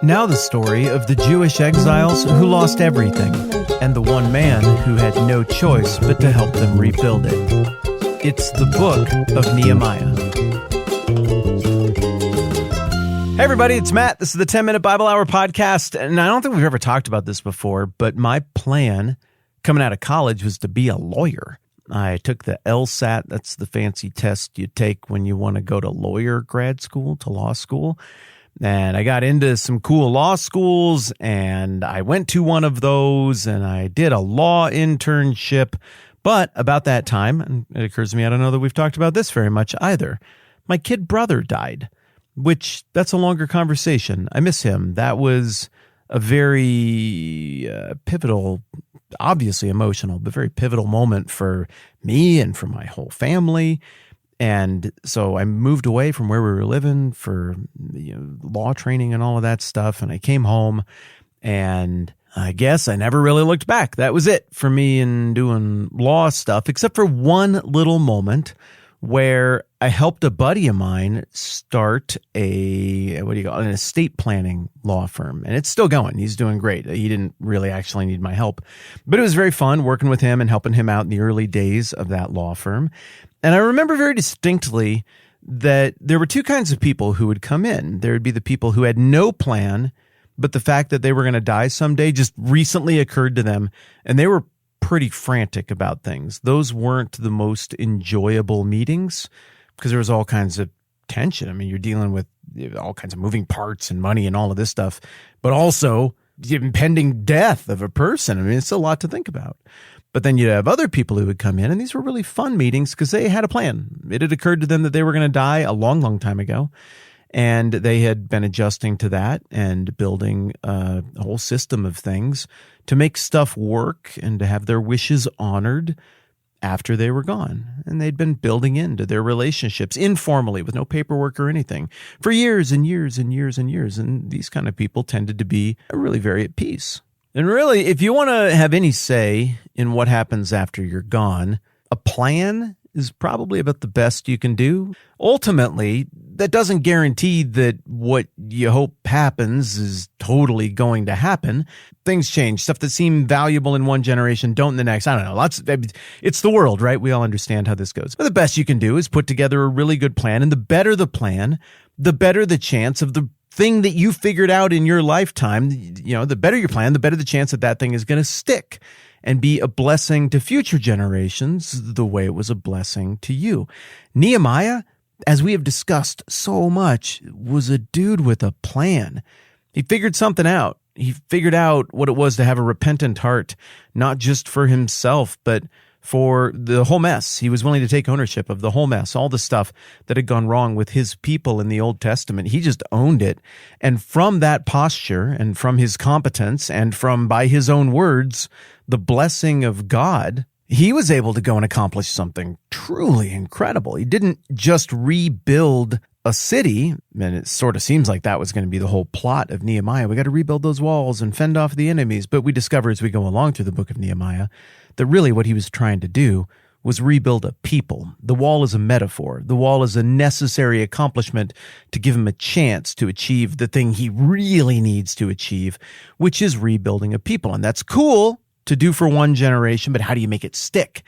Now the story of the Jewish exiles who lost everything, and the one man who had no choice but to help them rebuild it. It's the book of Nehemiah. Hey everybody, it's Matt. This is the 10-Minute Bible Hour podcast, and I don't think we've ever talked about this before, but my plan coming out of college was to be a lawyer. I took the LSAT, that's the fancy test you take when you want to go to lawyer grad school, to law school. And I got into some cool law schools, and I went to one of those, and I did a law internship. But about that time, and it occurs to me, I don't know that we've talked about this very much either, my kid brother died, which that's a longer conversation. I miss him. That was a very pivotal, obviously emotional, but very pivotal moment for me and for my whole family. And so I moved away from where we were living for law training and all of that stuff. And I came home, and I guess I never really looked back. That was it for me in doing law stuff, except for one little moment where I helped a buddy of mine start an estate planning law firm. And it's still going. He's doing great. He didn't really actually need my help, but it was very fun working with him and helping him out in the early days of that law firm. And I remember very distinctly that there were two kinds of people who would come in. There would be the people who had no plan, but the fact that they were going to die someday just recently occurred to them, and they were pretty frantic about things. Those weren't the most enjoyable meetings because there was all kinds of tension. I mean, you're dealing with all kinds of moving parts and money and all of this stuff, but also the impending death of a person. I mean, it's a lot to think about. But then you'd have other people who would come in, and these were really fun meetings because they had a plan. It had occurred to them that they were going to die a long, long time ago, and they had been adjusting to that and building a whole system of things to make stuff work and to have their wishes honored after they were gone. And they'd been building into their relationships informally with no paperwork or anything for years and years and years and years. And these kind of people tended to be really very at peace. And really, if you want to have any say in what happens after you're gone, a plan is probably about the best you can do. Ultimately, that doesn't guarantee that what you hope happens is totally going to happen. Things change. Stuff that seem valuable in one generation don't in the next. I don't know. It's the world, right? We all understand how this goes. But the best you can do is put together a really good plan. And the better the plan, the better the chance of the thing that you figured out in your lifetime. The better your plan, the better the chance that that thing is going to stick and be a blessing to future generations the way it was a blessing to you. Nehemiah, as we have discussed so much, was a dude with a plan. He figured something out. He figured out what it was to have a repentant heart, not just for himself, but for the whole mess. He was willing to take ownership of the whole mess, all the stuff that had gone wrong with his people in the Old Testament. He just owned it. And from that posture and from his competence and from, by his own words, the blessing of God, he was able to go and accomplish something truly incredible. He didn't just rebuild a city, and it sort of seems like that was going to be the whole plot of Nehemiah. We got to rebuild those walls and fend off the enemies. But we discover as we go along through the book of Nehemiah that really what he was trying to do was rebuild a people. The wall is a metaphor. The wall is a necessary accomplishment to give him a chance to achieve the thing he really needs to achieve, which is rebuilding a people. And that's cool to do for one generation, but how do you make it stick?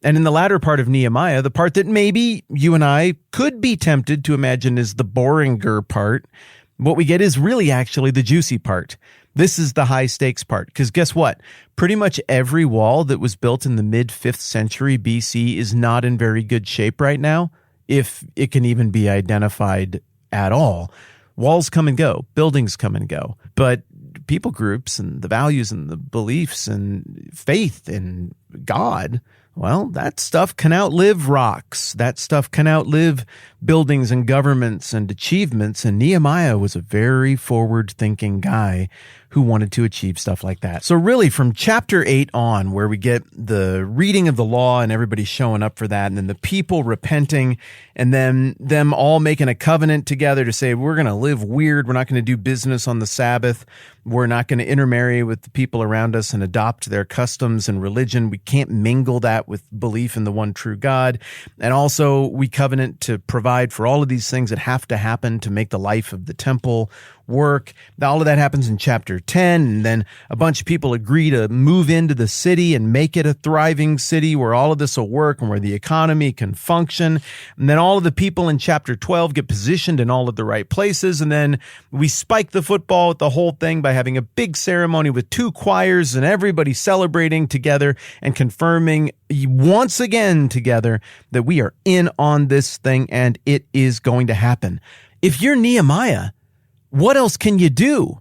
And in the latter part of Nehemiah, the part that maybe you and I could be tempted to imagine is the boringer part, what we get is really actually the juicy part. This is the high stakes part, because guess what? Pretty much every wall that was built in the mid-5th century BC is not in very good shape right now, if it can even be identified at all. Walls come and go, buildings come and go, but people groups and the values and the beliefs and faith in God, well, that stuff can outlive rocks. That stuff can outlive buildings and governments and achievements. And Nehemiah was a very forward-thinking guy who wanted to achieve stuff like that. So really from chapter 8 on, where we get the reading of the law and everybody showing up for that, and then the people repenting, and then them all making a covenant together to say, we're going to live weird. We're not going to do business on the Sabbath. We're not going to intermarry with the people around us and adopt their customs and religion. We can't mingle that with belief in the one true God. And also we covenant to provide for all of these things that have to happen to make the life of the temple work. All of that happens in chapter 10, and then a bunch of people agree to move into the city and make it a thriving city where all of this will work and where the economy can function. And then all of the people in chapter 12 get positioned in all of the right places, and then we spike the football with the whole thing by having a big ceremony with 2 choirs and everybody celebrating together and confirming once again together that we are in on this thing and it is going to happen. If you're Nehemiah, what else can you do?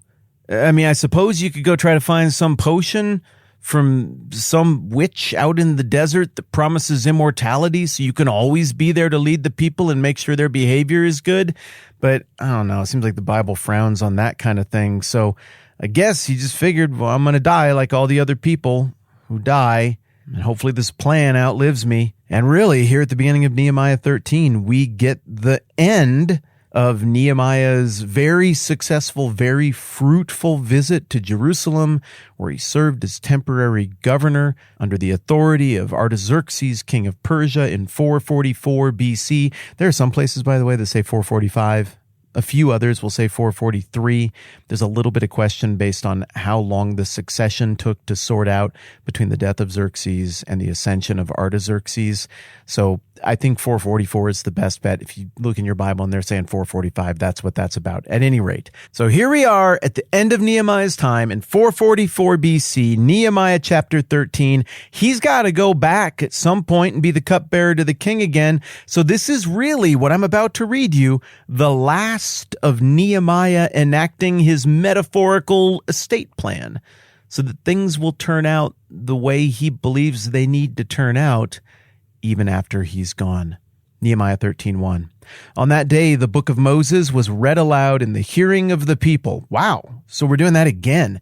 I mean, I suppose you could go try to find some potion from some witch out in the desert that promises immortality so you can always be there to lead the people and make sure their behavior is good. But I don't know. It seems like the Bible frowns on that kind of thing. So I guess he just figured, well, I'm going to die like all the other people who die, and hopefully this plan outlives me. And really, here at the beginning of Nehemiah 13, we get the end of Nehemiah's very successful, very fruitful visit to Jerusalem, where he served as temporary governor under the authority of Artaxerxes, king of Persia, in 444 BC. There are some places, by the way, that say 445. A few others will say 443. There's a little bit of question based on how long the succession took to sort out between the death of Xerxes and the ascension of Artaxerxes. So I think 444 is the best bet. If you look in your Bible and they're saying 445, that's what that's about at any rate. So here we are at the end of Nehemiah's time in 444 BC, Nehemiah chapter 13. He's got to go back at some point and be the cupbearer to the king again. So this is really what I'm about to read you, the last of Nehemiah enacting his metaphorical estate plan so that things will turn out the way he believes they need to turn out even after he's gone. Nehemiah 13:1. On that day, the book of Moses was read aloud in the hearing of the people. Wow. So we're doing that again.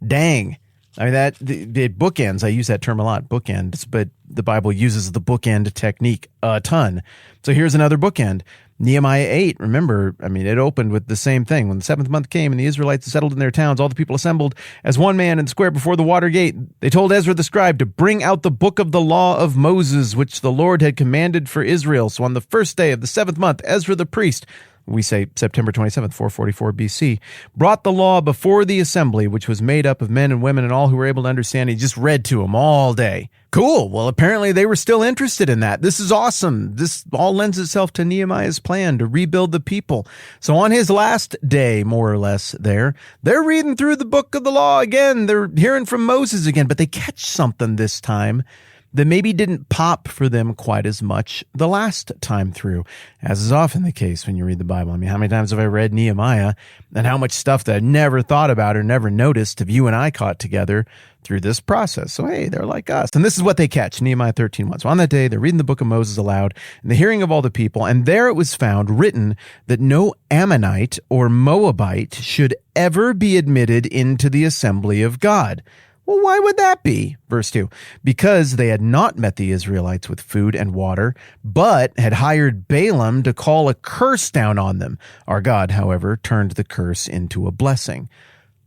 Dang. I mean, the bookends, I use that term a lot, bookends, but the Bible uses the bookend technique a ton. So here's another bookend. Nehemiah 8, remember, I mean, it opened with the same thing. When the 7th month came and the Israelites settled in their towns, all the people assembled as one man in the square before the water gate. They told Ezra the scribe to bring out the book of the law of Moses, which the Lord had commanded for Israel. So on the first day of the 7th month, Ezra the priest, we say September 27th, 444 BC, brought the law before the assembly, which was made up of men and women and all who were able to understand. He just read to them all day. Cool. Well, apparently they were still interested in that. This is awesome. This all lends itself to Nehemiah's plan to rebuild the people. So on his last day, more or less they're reading through the book of the law again. They're hearing from Moses again, but they catch something this time that maybe didn't pop for them quite as much the last time through, as is often the case when you read the Bible. I mean, how many times have I read Nehemiah, and how much stuff that I never thought about or never noticed have you and I caught together through this process? So, hey, they're like us. And this is what they catch, Nehemiah 13:1. So on that day, they're reading the book of Moses aloud in the hearing of all the people, and there it was found written that no Ammonite or Moabite should ever be admitted into the assembly of God. Well, why would that be? Verse 2, because they had not met the Israelites with food and water, but had hired Balaam to call a curse down on them. Our God, however, turned the curse into a blessing.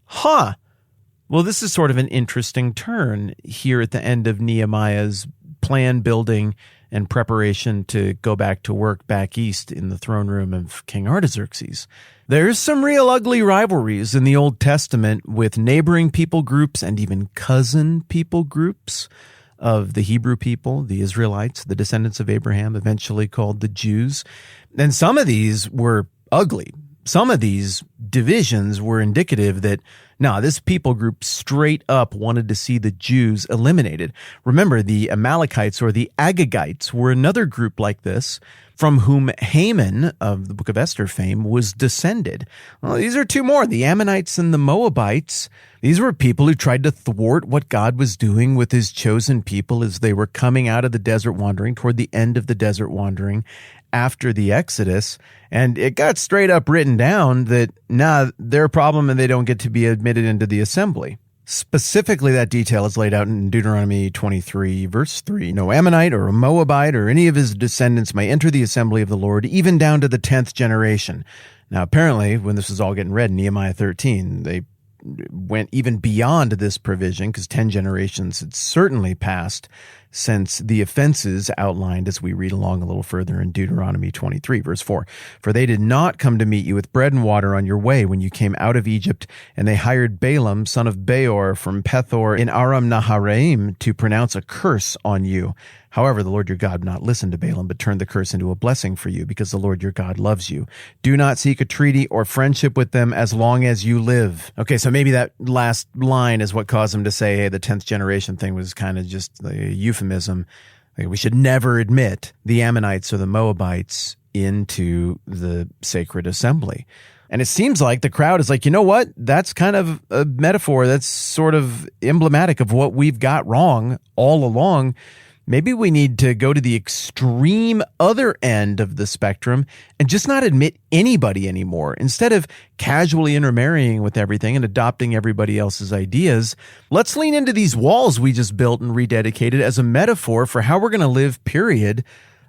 Huh. Well, this is sort of an interesting turn here at the end of Nehemiah's plan building and preparation to go back to work back east in the throne room of King Artaxerxes. There's some real ugly rivalries in the Old Testament with neighboring people groups and even cousin people groups of the Hebrew people, the Israelites, the descendants of Abraham, eventually called the Jews. And some of these were ugly. Some of these divisions were indicative that, this people group straight up wanted to see the Jews eliminated. Remember, the Amalekites or the Agagites were another group like this, from whom Haman of the Book of Esther fame was descended. Well, these are two more, the Ammonites and the Moabites. These were people who tried to thwart what God was doing with his chosen people as they were coming out of the desert wandering, toward the end of the desert wandering, after the Exodus, and it got straight up written down that, they're a problem and they don't get to be admitted into the assembly. Specifically, that detail is laid out in Deuteronomy 23, verse 3. No Ammonite or a Moabite or any of his descendants may enter the assembly of the Lord, even down to the 10th generation. Now, apparently, when this was all getting read in Nehemiah 13, they went even beyond this provision because 10 generations had certainly passed since the offenses outlined as we read along a little further in Deuteronomy 23, verse 4. For they did not come to meet you with bread and water on your way when you came out of Egypt, and they hired Balaam, son of Beor, from Pethor in Aram Naharaim, to pronounce a curse on you. However, the Lord your God would not listen to Balaam, but turned the curse into a blessing for you, because the Lord your God loves you. Do not seek a treaty or friendship with them as long as you live. Okay, so maybe that last line is what caused them to say, hey, the 10th generation thing was kind of just a euphemism. Like, we should never admit the Ammonites or the Moabites into the sacred assembly. And it seems like the crowd is like, you know what? That's kind of a metaphor that's sort of emblematic of what we've got wrong all along. Maybe we need to go to the extreme other end of the spectrum and just not admit anybody anymore. Instead of casually intermarrying with everything and adopting everybody else's ideas, let's lean into these walls we just built and rededicated as a metaphor for how we're going to live, period.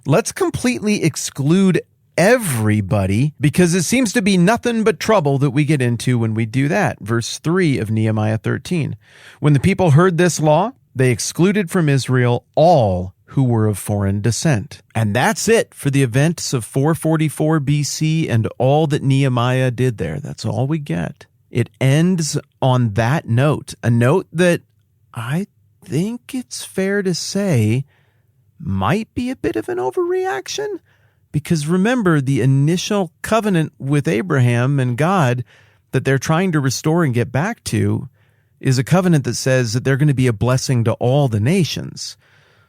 Let's completely exclude everybody, because it seems to be nothing but trouble that we get into when we do that. Verse 3 of Nehemiah 13. When the people heard this law, they excluded from Israel all who were of foreign descent. And that's it for the events of 444 BC and all that Nehemiah did there. That's all we get. It ends on that note, a note that I think it's fair to say might be a bit of an overreaction. Because remember, the initial covenant with Abraham and God that they're trying to restore and get back to is a covenant that says that they're going to be a blessing to all the nations.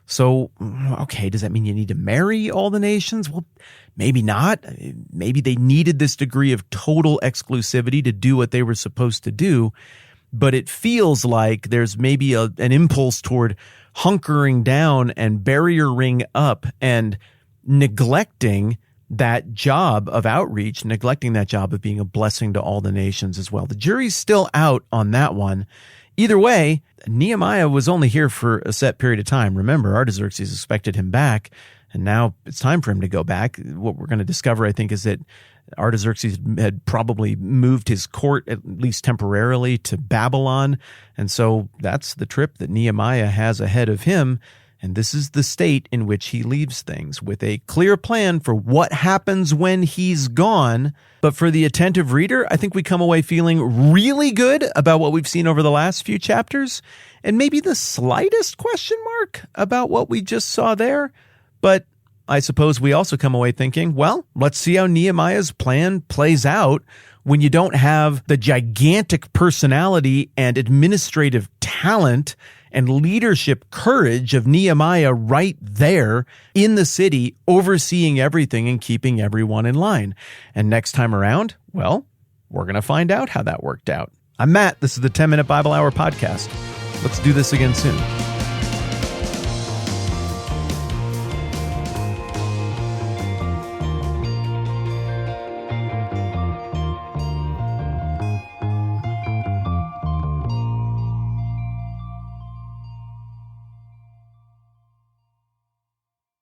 So, okay, does that mean you need to marry all the nations? Well, maybe not. Maybe they needed this degree of total exclusivity to do what they were supposed to do. But it feels like there's maybe an impulse toward hunkering down and barriering up and neglecting that job of outreach, neglecting that job of being a blessing to all the nations as well. The jury's still out on that one. Either way, Nehemiah was only here for a set period of time. Remember, Artaxerxes expected him back, and now it's time for him to go back. What we're going to discover, I think, is that Artaxerxes had probably moved his court, at least temporarily, to Babylon. And so that's the trip that Nehemiah has ahead of him. And this is the state in which he leaves things, with a clear plan for what happens when he's gone. But for the attentive reader, I think we come away feeling really good about what we've seen over the last few chapters, and maybe the slightest question mark about what we just saw there. But I suppose we also come away thinking, well, let's see how Nehemiah's plan plays out when you don't have the gigantic personality and administrative talent and leadership courage of Nehemiah right there in the city, overseeing everything and keeping everyone in line. And next time around, well, we're going to find out how that worked out. I'm Matt. This is the 10-Minute Bible Hour podcast. Let's do this again soon.